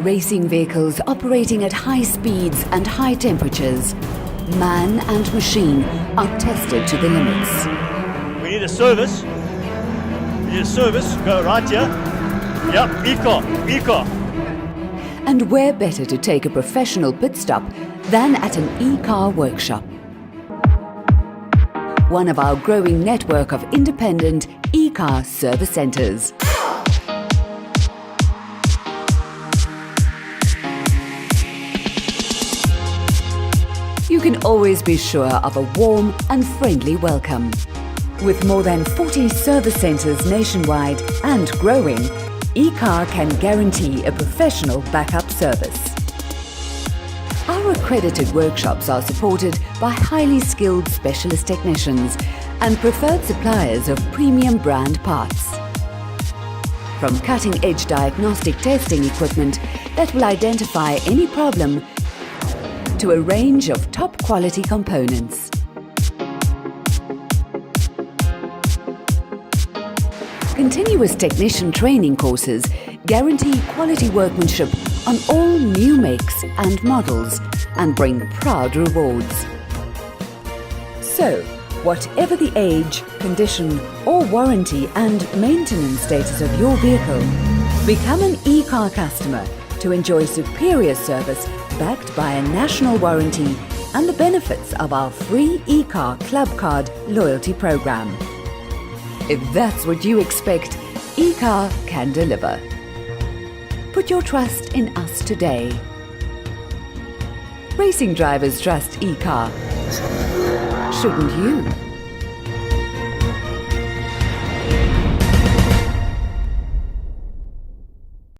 Racing vehicles operating at high speeds and high temperatures, man and machine are tested to the limits. We need a service. Go right here. Yep, eco. And where better to take a professional pit stop than at an e-car workshop? One of our growing network of independent e-car service centres. You can always be sure of a warm and friendly welcome. With more than 40 service centres nationwide and growing, e-car can guarantee a professional backup service. Our accredited workshops are supported by highly skilled specialist technicians and preferred suppliers of premium brand parts. From cutting-edge diagnostic testing equipment that will identify any problem to a range of top-quality components. Continuous technician training courses guarantee quality workmanship on all new makes and models and bring proud rewards. So, whatever the age, condition or warranty and maintenance status of your vehicle, become an e-car customer to enjoy superior service backed by a national warranty and the benefits of our free e-car Club Card loyalty program. If that's what you expect, e-car can deliver. Put your trust in us today. Racing drivers trust e-car. Shouldn't you?